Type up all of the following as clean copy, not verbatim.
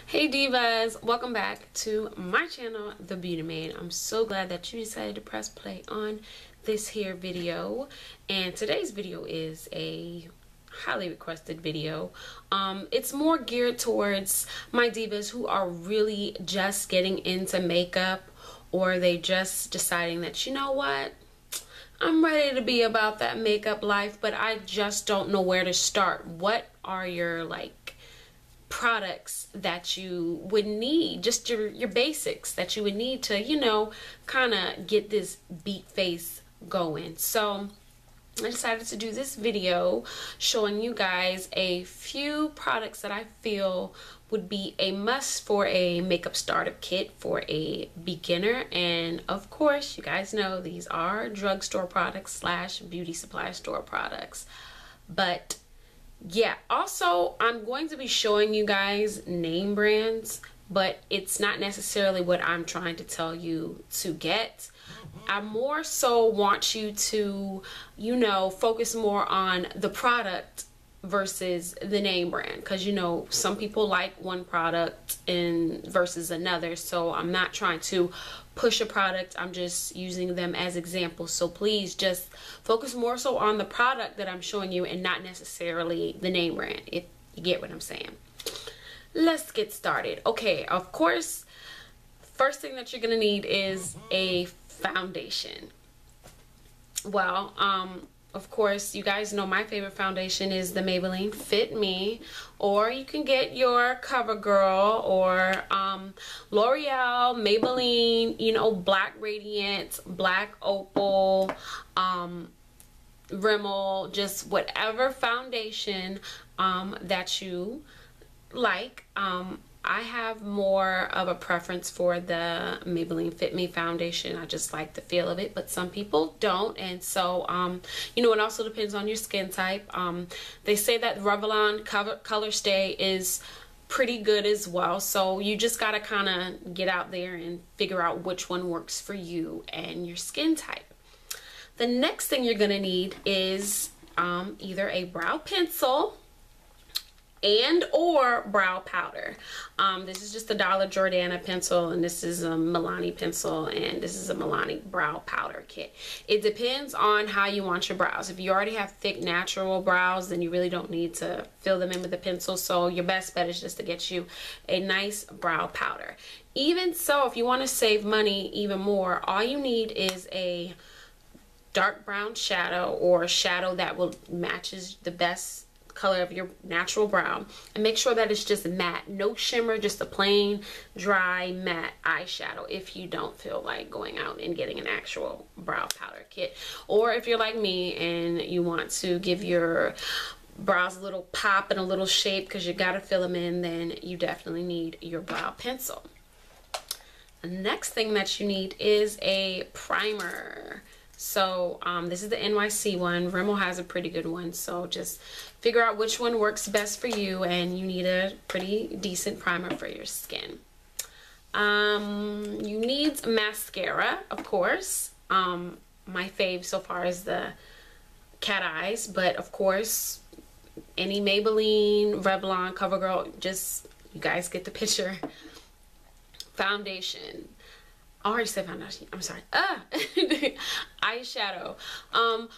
Hey divas, welcome back to my channel, The Beauty Man. I'm so glad that you decided to press play on this here video. And today's video is a highly requested video. It's more geared towards my divas who are really just getting into makeup, or they just deciding that, you know what, I'm ready to be about that makeup life, but I just don't know where to start. What are your products that you would need, just your basics that you would need to, you know, kind of get this beat face going? So I decided to do this video showing you guys a few products that I feel would be a must for a makeup startup kit for a beginner. And of course, you guys know these are drugstore products slash beauty supply store products. But yeah, also I'm going to be showing you guys name brands, but it's not necessarily what I'm trying to tell you to get. I more so want you to, you know, focus more on the product versus the name brand, because you know some people like one product and versus another. So I'm not trying to push a product, I'm just using them as examples. So please just focus more so on the product that I'm showing you and not necessarily the name brand, if you get what I'm saying. Let's get started. Okay, of course, first thing that you're gonna need is a foundation. Well, of course, you guys know my favorite foundation is the Maybelline Fit Me, or you can get your CoverGirl or L'Oreal, Maybelline, you know, Black Radiant, Black Opal, Rimmel, just whatever foundation that you like. I have more of a preference for the Maybelline Fit Me foundation. I just like the feel of it, but some people don't. And so, you know, it also depends on your skin type. They say that Revlon Color Stay is pretty good as well. So you just got to kind of get out there and figure out which one works for you and your skin type. The next thing you're going to need is either a brow pencil and or brow powder. This is just a Dollar Jordana pencil, and this is a Milani pencil, and this is a Milani brow powder kit. It depends on how you want your brows. If you already have thick natural brows, then you really don't need to fill them in with a pencil. So your best bet is just to get you a nice brow powder. Even so, if you want to save money even more, all you need is a dark brown shadow, or a shadow that will matches the best color of your natural brow, and make sure that it's just matte, no shimmer, just a plain dry matte eyeshadow if you don't feel like going out and getting an actual brow powder kit. Or if you're like me and you want to give your brows a little pop and a little shape because you got to fill them in, then you definitely need your brow pencil. The next thing that you need is a primer. So this is the NYC one. Rimmel has a pretty good one, so just figure out which one works best for you, and you need a pretty decent primer for your skin. You need mascara, of course. My fave so far is the cat eyes, but of course any Maybelline, Revlon, CoverGirl, just, you guys get the picture. Foundation. I already said foundation, I'm sorry. Eyeshadow.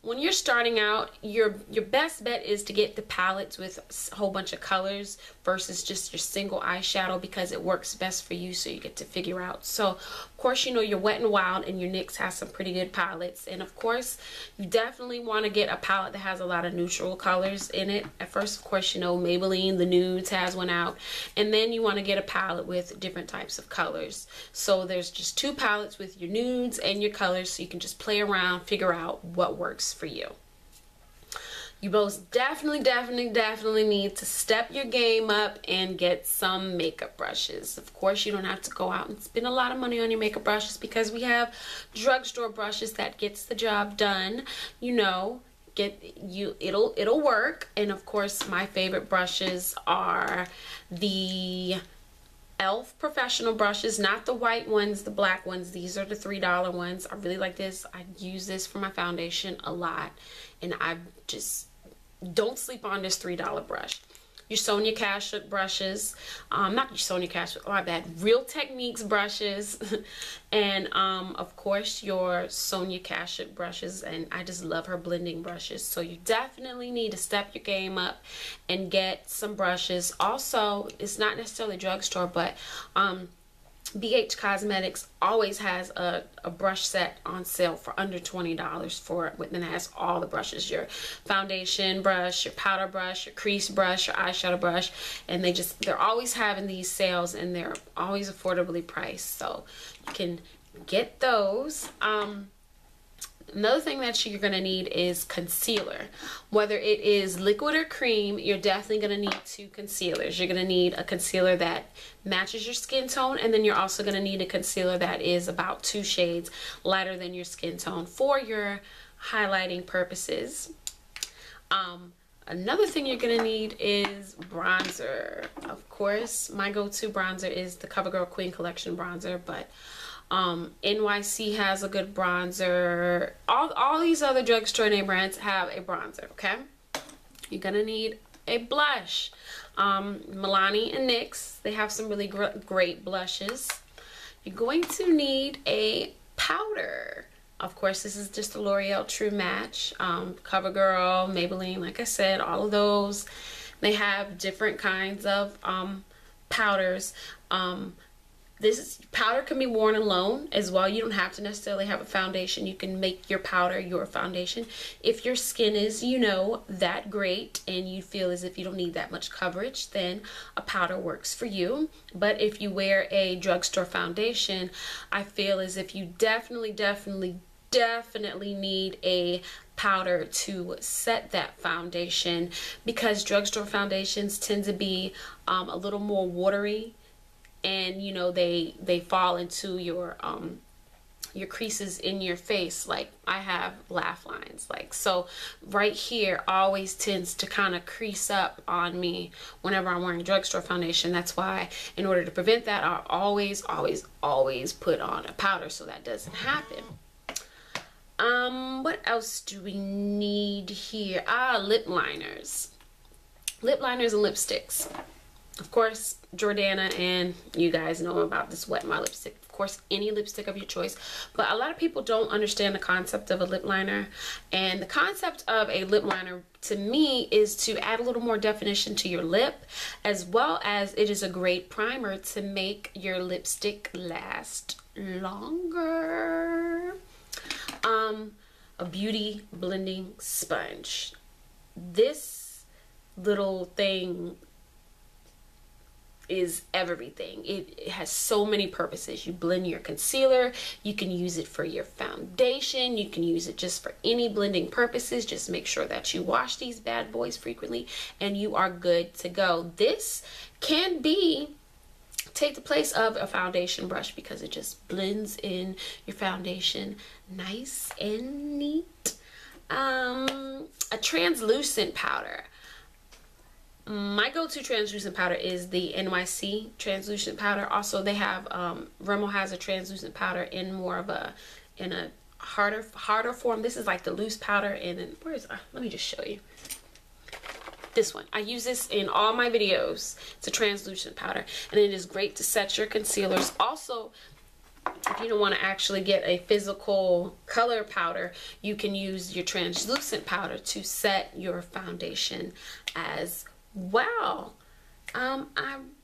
When you're starting out, your best bet is to get the palettes with a whole bunch of colors versus just your single eyeshadow, because it works best for you, so you get to figure out. So of course, you know, your Wet n Wild and your NYX has some pretty good palettes, and of course you definitely want to get a palette that has a lot of neutral colors in it. At first, of course, you know, Maybelline the Nudes has one out, and then you want to get a palette with different types of colors. So there's just two palettes with your nudes and your colors, so you can just play around, figure out what works for you. You both definitely need to step your game up and get some makeup brushes. Of course, you don't have to go out and spend a lot of money on your makeup brushes, because we have drugstore brushes that gets the job done. You know, it'll work. And of course, my favorite brushes are the e.l.f. professional brushes, not the white ones, the black ones. These are the $3 ones. I really like this. I use this for my foundation a lot, and I just don't sleep on this $3 brush. your Sonia Kashuk brushes, not your Sonia Kashuk, my bad, Real Techniques brushes, and of course your Sonia Kashuk brushes, and I just love her blending brushes. So you definitely need to step your game up and get some brushes. Also, it's not necessarily drugstore, but BH Cosmetics always has a brush set on sale for under $20 for it, and it has all the brushes, your foundation brush, your powder brush, your crease brush, your eyeshadow brush, and they're always having these sales, and they're always affordably priced, so you can get those. Another thing that you're going to need is concealer. Whether it is liquid or cream, you're definitely going to need 2 concealers. You're going to need a concealer that matches your skin tone, and then you're also going to need a concealer that is about 2 shades lighter than your skin tone for your highlighting purposes. Another thing you're going to need is bronzer. Of course, my go-to bronzer is the CoverGirl Queen Collection bronzer, but NYC has a good bronzer. All these other drugstore name brands have a bronzer, okay? You're gonna need a blush. Milani and NYX, they have some really great blushes. You're going to need a powder. Of course, this is just a L'Oreal True Match. CoverGirl, Maybelline, like I said, all of those. They have different kinds of powders. This powder can be worn alone as well. You don't have to necessarily have a foundation. You can make your powder your foundation. If your skin is, you know, that great and you feel as if you don't need that much coverage, then a powder works for you. But if you wear a drugstore foundation, I feel as if you definitely need a powder to set that foundation, because drugstore foundations tend to be a little more watery, and you know they fall into your creases in your face. Like I have laugh lines, like so right here always tends to kind of crease up on me whenever I'm wearing drugstore foundation. That's why, in order to prevent that, I always put on a powder so that doesn't happen. What else do we need here? Lip liners and lipsticks. Of course, Jordana, and you guys know about this Wet n Wild lipstick. Of course, any lipstick of your choice. But a lot of people don't understand the concept of a lip liner. And the concept of a lip liner, to me, is to add a little more definition to your lip, as well as it is a great primer to make your lipstick last longer. A beauty blending sponge. This little thing is everything. It has so many purposes. You blend your concealer, you can use it for your foundation, you can use it just for any blending purposes. Just make sure that you wash these bad boys frequently and you are good to go. This can take the place of a foundation brush because it just blends in your foundation nice and neat. A translucent powder. My go-to translucent powder is the NYC translucent powder. Also, they have Rimmel has a translucent powder in more of a harder form. This is like the loose powder, and then let me just show you this one. I use this in all my videos. It's a translucent powder, and it is great to set your concealers. Also, if you don't want to actually get a physical color powder, you can use your translucent powder to set your foundation as well. I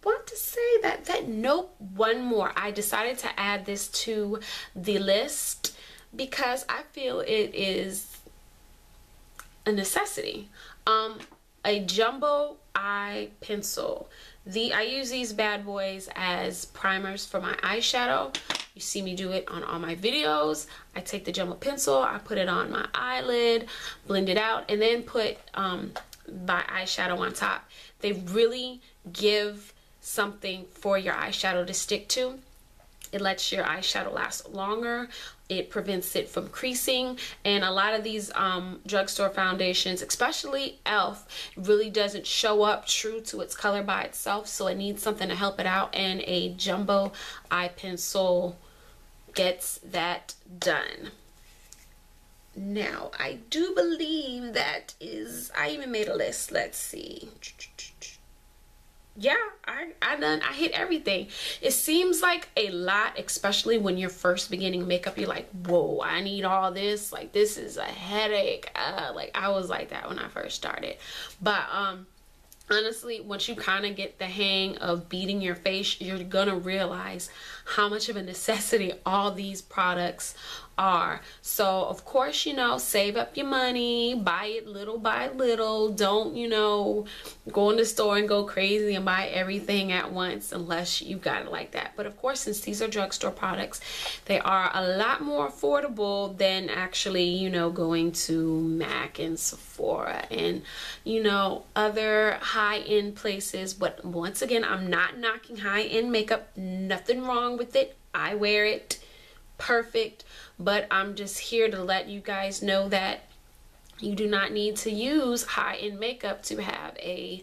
want to say that nope, one more. I decided to add this to the list because I feel it is a necessity. A jumbo eye pencil. I use these bad boys as primers for my eyeshadow. You see me do it on all my videos. I take the jumbo pencil, I put it on my eyelid, blend it out, and then put my eyeshadow on top. They really give something for your eyeshadow to stick to. It lets your eyeshadow last longer. It prevents it from creasing. And a lot of these drugstore foundations, especially e.l.f., really doesn't show up true to its color by itself. So it needs something to help it out. And a jumbo eye pencil gets that done. Now, I do believe that is, I even made a list. Let's see. yeah, I hit everything. It seems like a lot, especially when you're first beginning makeup. You're like, whoa, I need all this. Like, this is a headache. Like, I was like that when I first started. But honestly, once you kind of get the hang of beating your face, you're gonna realize how much of a necessity all these products are. So of course, you know, save up your money, buy it little by little. Don't, you know, go in the store and go crazy and buy everything at once unless you got it like that. But of course, since these are drugstore products, they are a lot more affordable than actually, you know, going to MAC and Sephora and, you know, other high-end places. But once again, I'm not knocking high-end makeup. Nothing wrong with it. I wear it. Perfect. But I'm just here to let you guys know that you do not need to use high-end makeup to have a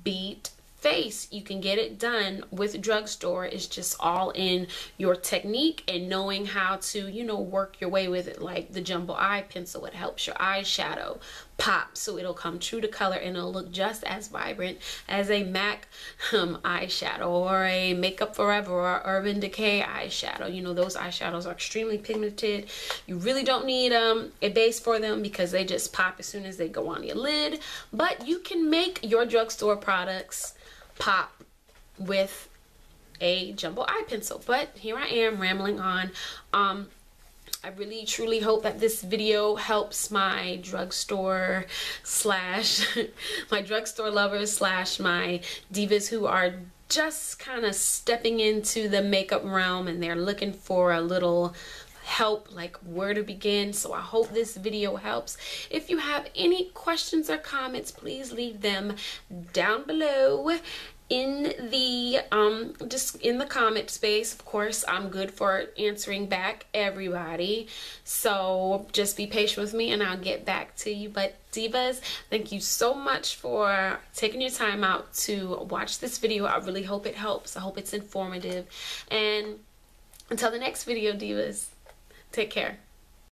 beat face. You can get it done with drugstore. It's just all in your technique and knowing how to, you know, work your way with it. Like the jumbo eye pencil, it helps your eyeshadow pop, so it'll come true to color and it'll look just as vibrant as a MAC eyeshadow or a Makeup Forever or Urban Decay eyeshadow. You know, those eyeshadows are extremely pigmented. You really don't need a base for them because they just pop as soon as they go on your lid. But you can make your drugstore products pop with a jumbo eye pencil. But here I am rambling on. I really truly hope that this video helps my drugstore lovers slash my divas who are just kind of stepping into the makeup realm and they're looking for a little help, like where to begin. So I hope this video helps. If you have any questions or comments, please leave them down below in the just in the comment space. Of course, I'm good for answering back everybody, so just be patient with me and I'll get back to you. But divas, thank you so much for taking your time out to watch this video. I really hope it helps. I hope it's informative, and until the next video, divas, take care.